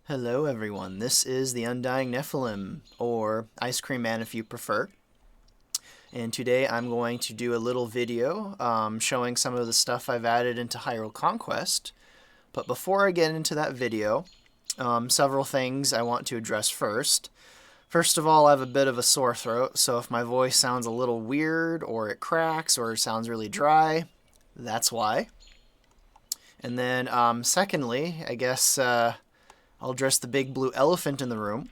Hello everyone, this is the Undying Nephilim, or Ice Cream Man if you prefer. And today I'm going to do a little video showing some of the stuff I've added into Hyrule Conquest. But before I get into that video, several things I want to address first. First of all, I have a bit of a sore throat, so if my voice sounds a little weird, or it cracks, or sounds really dry, that's why. And then secondly, I guess I'll address the big blue elephant in the room.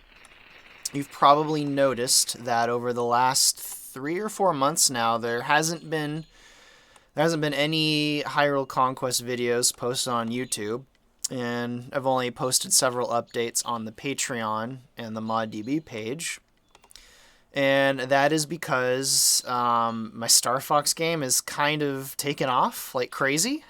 You've probably noticed that over the last 3 or 4 months now, there hasn't been any Hyrule Conquest videos posted on YouTube, and I've only posted several updates on the Patreon and the ModDB page. And that is because my Star Fox game is kind of taken off like crazy.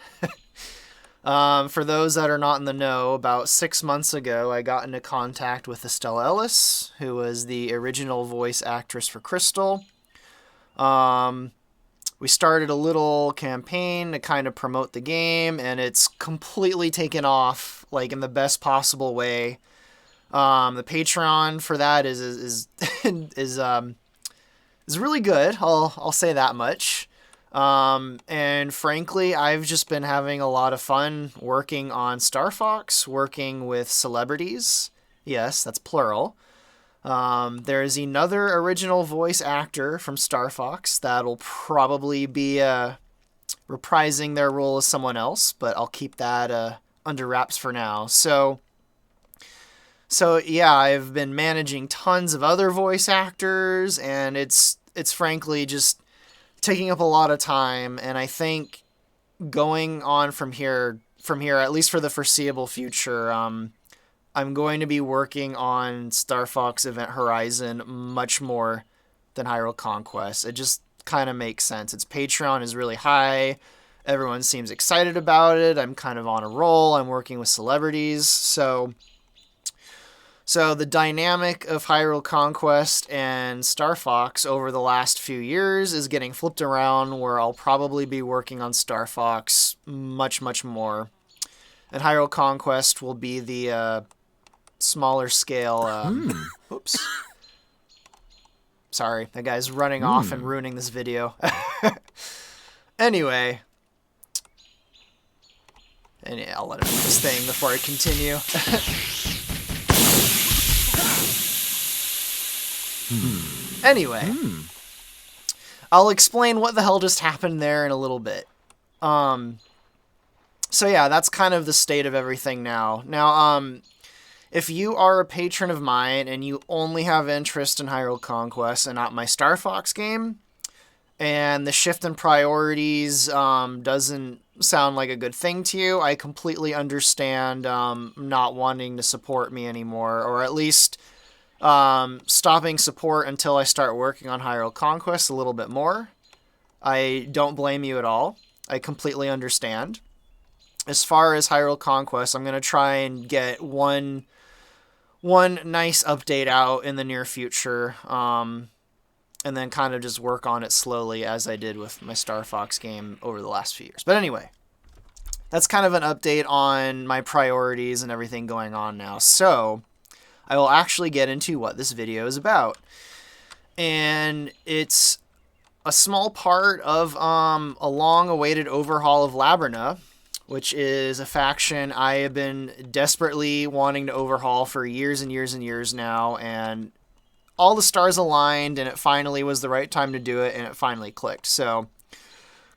For those that are not in the know, about 6 months ago, I got into contact with Estella Ellis, who was the original voice actress for Crystal. We started a little campaign to kind of promote the game, and it's completely taken off, like, in the best possible way. The Patreon for that is really good. I'll say that much. And frankly, I've just been having a lot of fun working on Star Fox, working with celebrities. Yes, that's plural. There is another original voice actor from Star Fox that'll probably be reprising their role as someone else, but I'll keep that under wraps for now. So yeah, I've been managing tons of other voice actors, and it's frankly just taking up a lot of time, and I think going on from here, at least for the foreseeable future, I'm going to be working on Star Fox Event Horizon much more than Hyrule Conquest. It just kind of makes sense. Its Patreon is really high. Everyone seems excited about it. I'm kind of on a roll. I'm working with celebrities, So the dynamic of Hyrule Conquest and Star Fox over the last few years is getting flipped around, where I'll probably be working on Star Fox much, much more. And Hyrule Conquest will be the smaller scale... Oops. Sorry, that guy's running off and ruining this video. Anyway. And yeah, I'll let him do this thing before I continue. Anyway, I'll explain what the hell just happened there in a little bit. So yeah, that's kind of the state of everything now. Now, if you are a patron of mine and you only have interest in Hyrule Conquest and not my Star Fox game, and the shift in priorities doesn't sound like a good thing to you, I completely understand not wanting to support me anymore, or at least stopping support until I start working on Hyrule Conquest a little bit more. I don't blame you at all. I completely understand. As far as Hyrule Conquest, I'm going to try and get one nice update out in the near future, and then kind of just work on it slowly as I did with my Star Fox game over the last few years. But anyway, that's kind of an update on my priorities and everything going on now. So I will actually get into what this video is about. And it's a small part of a long-awaited overhaul of Labrynna, which is a faction I have been desperately wanting to overhaul for years and years and years now, and all the stars aligned, and it finally was the right time to do it, and it finally clicked. So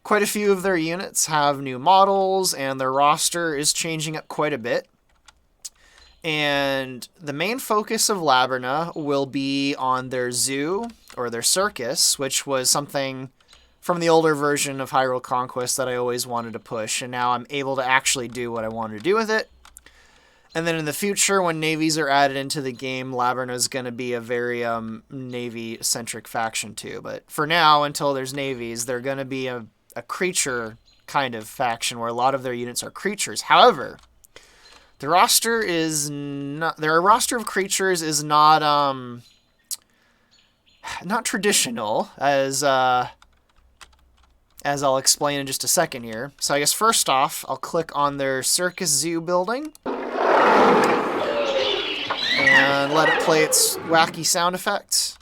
quite a few of their units have new models, and their roster is changing up quite a bit. And the main focus of Labrynna will be on their zoo, or their circus, which was something from the older version of Hyrule Conquest that I always wanted to push, and now I'm able to actually do what I wanted to do with it. And then in the future, when navies are added into the game, Labrynna is going to be a very navy-centric faction too. But for now, until there's navies, they're going to be a creature kind of faction where a lot of their units are creatures. However, their roster of creatures is not traditional, as I'll explain in just a second here. So I guess first off, I'll click on their circus zoo building. and let it play its wacky sound effects.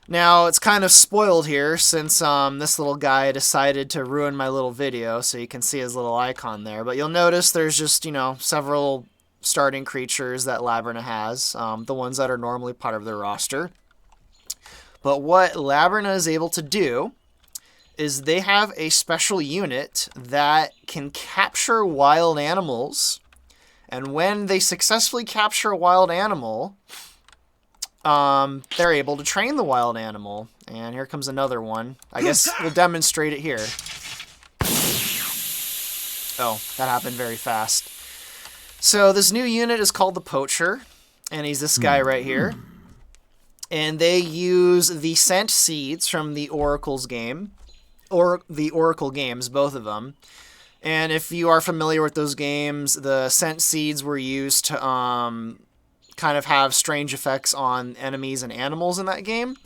Now, it's kind of spoiled here since this little guy decided to ruin my little video, so you can see his little icon there. But you'll notice there's just, several starting creatures that Labrynna has, the ones that are normally part of their roster. But what Labrynna is able to do is they have a special unit that can capture wild animals, and when they successfully capture a wild animal, they're able to train the wild animal. And here comes another one. I guess we'll demonstrate it here. Oh, that happened very fast. So this new unit is called the Poacher, and he's this guy right here. And they use the scent seeds from the Oracle's game, or the Oracle games, both of them. And if you are familiar with those games, the scent seeds were used to kind of have strange effects on enemies and animals in that game.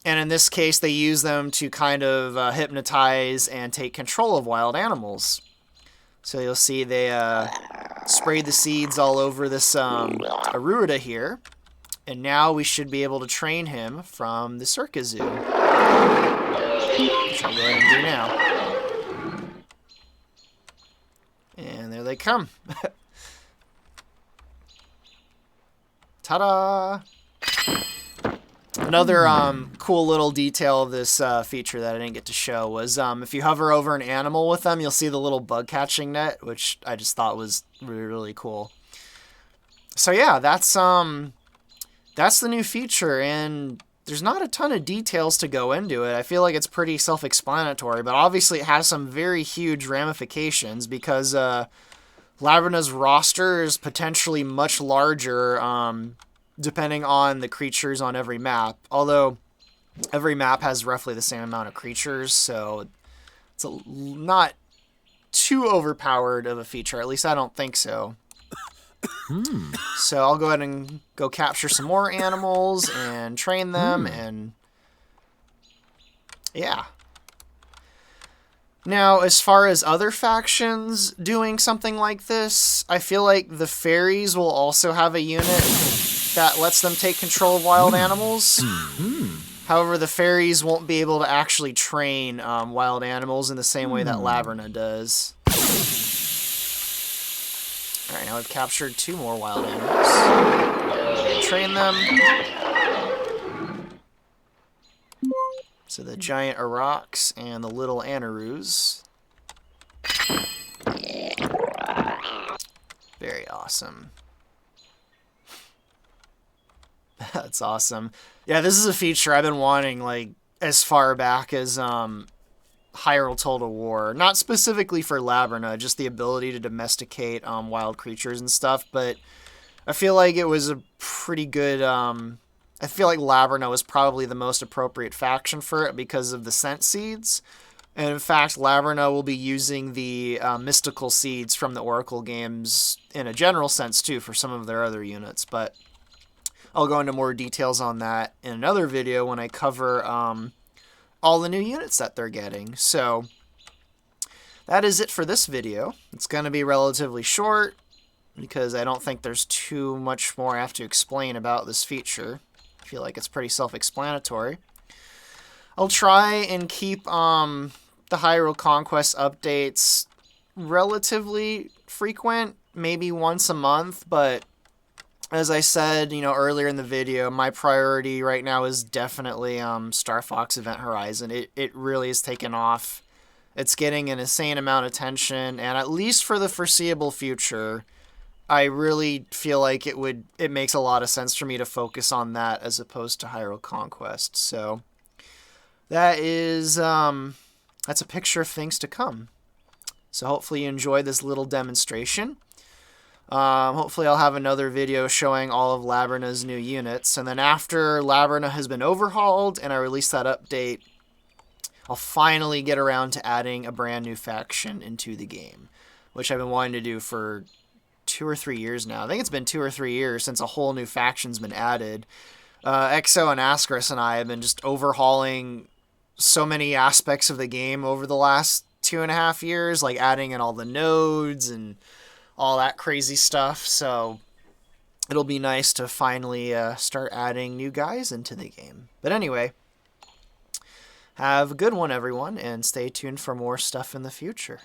And in this case, they use them to kind of hypnotize and take control of wild animals. So you'll see they sprayed the seeds all over this Hyrule here. And now we should be able to train him from the Circus Zoo. Which I'll go ahead and do now. And there they come. Ta-da! Another cool little detail of this feature that I didn't get to show was if you hover over an animal with them, you'll see the little bug catching net, which I just thought was really, really cool. So yeah, that's the new feature, and there's not a ton of details to go into it. I feel like it's pretty self-explanatory, but obviously it has some very huge ramifications because Labrynna's roster is potentially much larger depending on the creatures on every map. Although every map has roughly the same amount of creatures, so it's not too overpowered of a feature. At least I don't think so. So I'll go ahead and go capture some more animals and train them, and yeah. Now, as far as other factions doing something like this, I feel like the fairies will also have a unit that lets them take control of wild animals. However, the fairies won't be able to actually train wild animals in the same way that Labrynna does. Alright, now we've captured 2 more wild animals. Train them. So the giant Aurochs and the little Anaroos. Very awesome. That's awesome. Yeah, this is a feature I've been wanting, like, as far back as Hyrule Total War. Not specifically for Labrynna, just the ability to domesticate wild creatures and stuff, but I feel like it was a pretty good... I feel like Labrynna was probably the most appropriate faction for it because of the scent seeds. And in fact, Labrynna will be using the mystical seeds from the Oracle games in a general sense too for some of their other units. But I'll go into more details on that in another video when I cover all the new units that they're getting. So that is it for this video. It's going to be relatively short because I don't think there's too much more I have to explain about this feature. I feel like it's pretty self-explanatory. I'll try and keep the Hyrule Conquest updates relatively frequent, maybe once a month, but as I said, earlier in the video, my priority right now is definitely Star Fox Event Horizon. It really has taken off. It's getting an insane amount of attention, and at least for the foreseeable future, I really feel like it makes a lot of sense for me to focus on that as opposed to Hyrule Conquest. So that is that's a picture of things to come. So hopefully you enjoyed this little demonstration. Hopefully I'll have another video showing all of Labrynna's new units, and then after Labrynna has been overhauled and I release that update, I'll finally get around to adding a brand new faction into the game, which I've been wanting to do for 2 or 3 years now. I think it's been 2 or 3 years since a whole new faction's been added. Exo and Ascaris and I have been just overhauling so many aspects of the game over the last 2.5 years, like adding in all the nodes and all that crazy stuff. So it'll be nice to finally start adding new guys into the game. But anyway, have a good one, everyone, and stay tuned for more stuff in the future.